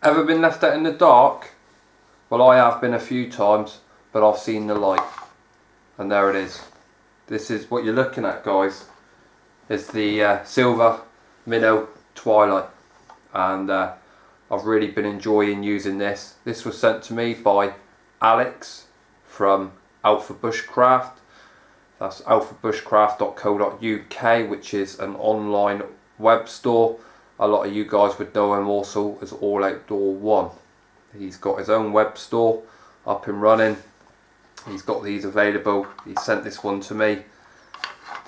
Ever been left out in the dark? Well, I have been a few times, but I've seen the light. And there it is. This is what you're looking at, guys. It's the Silva Mino Twilite. And I've really been enjoying using this. This was sent to me by Alex from Bushcraft. That's alphabushcraft.co.uk, which is an online web store. A lot of you guys would know him also as All Outdoor One. He's got his own web store up and running. He's got these available. He sent this one to me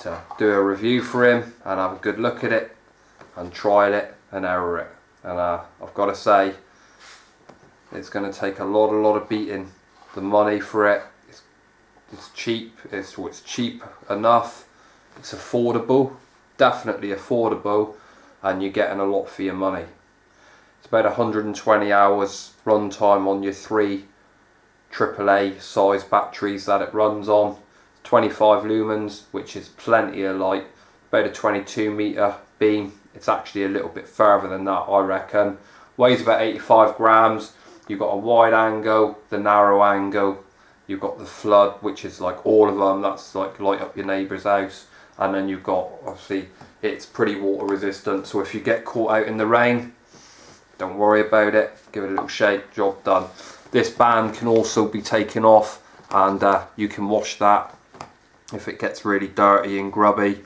to do a review for him and have a good look at it and trial it and error it. And I've got to say, it's going to take a lot of beating. The money for it, it's cheap. It's cheap enough. It's affordable, definitely affordable, and you're getting a lot for your money. It's about 120 hours runtime on your 3 AAA size batteries that it runs on. 25 lumens, which is plenty of light. About a 22 meter beam. It's actually a little bit further than that, I reckon. Weighs about 85 grams. You've got a wide angle, the narrow angle. You've got the flood, which is like all of them. That's like light up your neighbour's house. And then you've got, obviously, it's pretty water resistant. So if you get caught out in the rain, don't worry about it. Give it a little shake, job done. This band can also be taken off, and you can wash that if it gets really dirty and grubby.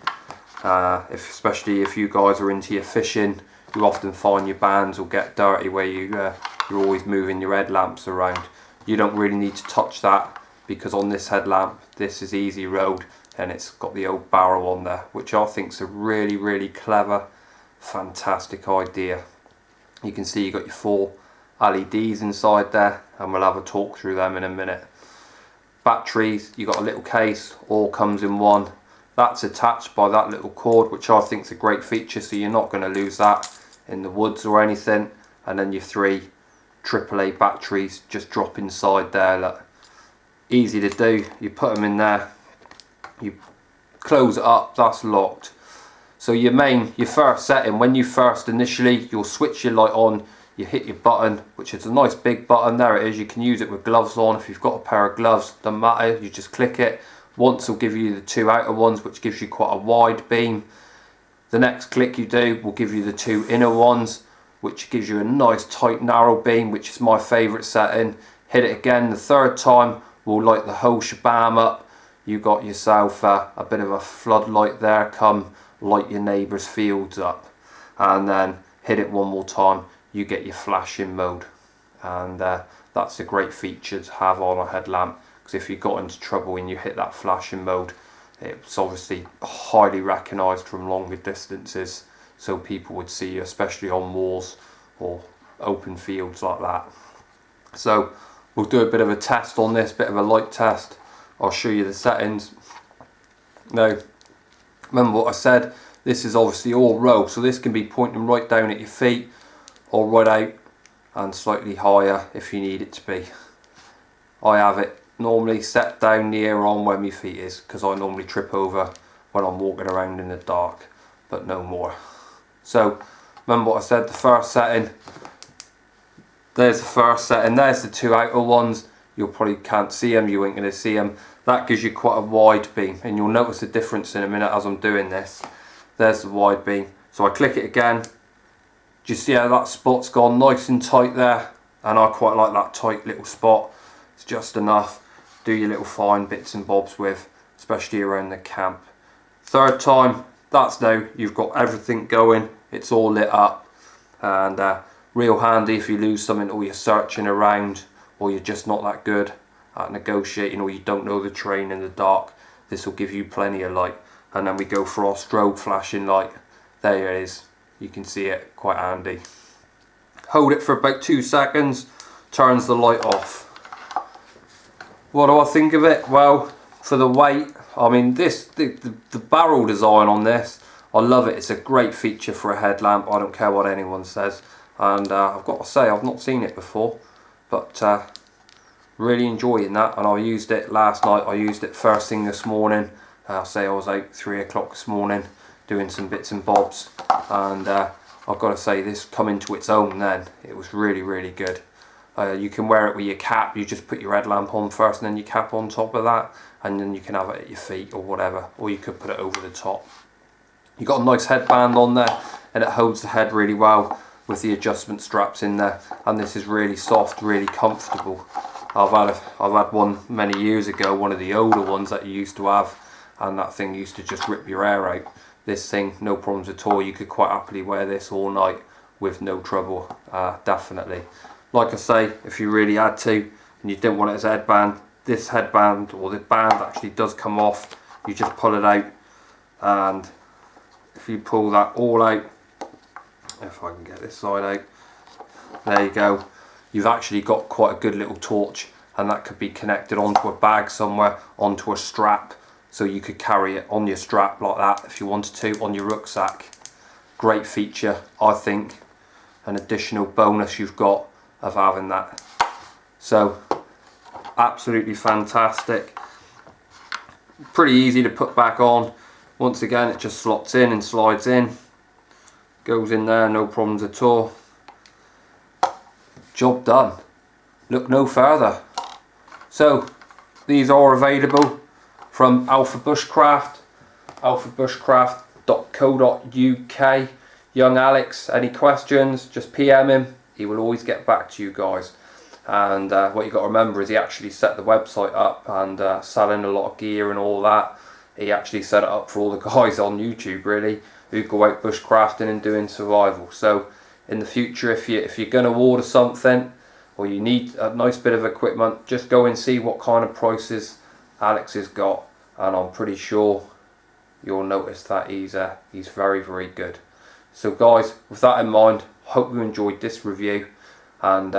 Especially if you guys are into your fishing, you often find your bands will get dirty where you're always moving your headlamps around. You don't really need to touch that, because on this headlamp, this is easy road, and it's got the old barrel on there, which I think is a really clever, fantastic idea. You can see you got your 4 LEDs inside there, and we'll have a talk through them in a minute. Batteries, you got a little case, all comes in one. That's attached by that little cord, which I think is a great feature, so you're not going to lose that in the woods or anything. And then your 3 AAA batteries just drop inside there. Look, easy to do. You put them in there, you close it up, that's locked. So your first setting, when you first initially, you'll switch your light on, you hit your button, which is a nice big button. There it is. You can use it with gloves on. If you've got a pair of gloves, doesn't matter, you just click it. Once will give you the 2 outer ones, which gives you quite a wide beam. The next click you do will give you the 2 inner ones, which gives you a nice tight narrow beam, which is my favourite setting. Hit it again the 3rd time, will light the whole shabam up. You got yourself a bit of a floodlight there, come light your neighbour's fields up. And then hit it one more time, you get your flashing mode. And that's a great feature to have on a headlamp, because if you got into trouble and you hit that flashing mode, it's obviously highly recognised from longer distances, so people would see you, especially on moors or open fields like that. So we'll do a bit of a test on this, bit of a light test. I'll show you the settings. Now, remember what I said, this is obviously all row, so this can be pointing right down at your feet or right out and slightly higher if you need it to be. I have it normally set down near on where my feet is, because I normally trip over when I'm walking around in the dark, but no more. So remember what I said, the first setting, there's the first setting, there's the 2 outer ones. You probably can't see them, you ain't going to see them. That gives you quite a wide beam, and you'll notice the difference in a minute as I'm doing this. There's the wide beam. So I click it again. Do you see how that spot's gone nice and tight there? And I quite like that tight little spot. It's just enough. Do your little fine bits and bobs with, especially around the camp. 3rd time, that's now you've got everything going. It's all lit up, and real handy if you lose something, or you're searching around, or you're just not that good at negotiating, or you don't know the terrain in the dark. This will give you plenty of light. And then we go for our strobe flashing light. There it is. You can see it, quite handy. Hold it for about 2 seconds, turns the light off. What do I think of it? Well, for the weight, I mean, the barrel design on this, I love it. It's a great feature for a headlamp. I don't care what anyone says. And I've got to say, I've not seen it before, but really enjoying that. And I used it last night. I used it first thing this morning. Say I was out 3 o'clock this morning doing some bits and bobs, and I I've got to say, this come into its own then. It was really, really good. You can wear it with your cap. You just put your headlamp on first and then your cap on top of that, and then you can have it at your feet or whatever, or you could put it over the top. You've got a nice headband on there, and it holds the head really well with the adjustment straps in there, and this is really soft, really comfortable. I've had one many years ago, one of the older ones that you used to have, and that thing used to just rip your hair out. This thing, no problems at all. You could quite happily wear this all night with no trouble, definitely. Like I say, if you really had to and you didn't want it as a headband, this headband or the band actually does come off. You just pull it out, and if you pull that all out, if I can get this side out, there you go. You've actually got quite a good little torch, and that could be connected onto a bag somewhere, onto a strap, so you could carry it on your strap like that if you wanted to, on your rucksack. Great feature, I think. An additional bonus you've got of having that. So absolutely fantastic. Pretty easy to put back on. Once again, it just slots in and slides in, goes in there, no problems at all. Job done. Look no further. So these are available from Alpha Bushcraft, alphabushcraft.co.uk. Young Alex, any questions, just PM him. He will always get back to you guys. And what you got to remember is he actually set the website up, and selling a lot of gear and all that. He actually set it up for all the guys on YouTube, really, who go out bushcrafting and doing survival. So in the future, if you're going to order something, or you need a nice bit of equipment, just go and see what kind of prices Alex has got, and I'm pretty sure you'll notice that he's very, very good. So guys, with that in mind, hope you enjoyed this review, and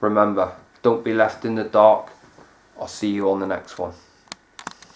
remember, don't be left in the dark. I'll see you on the next one.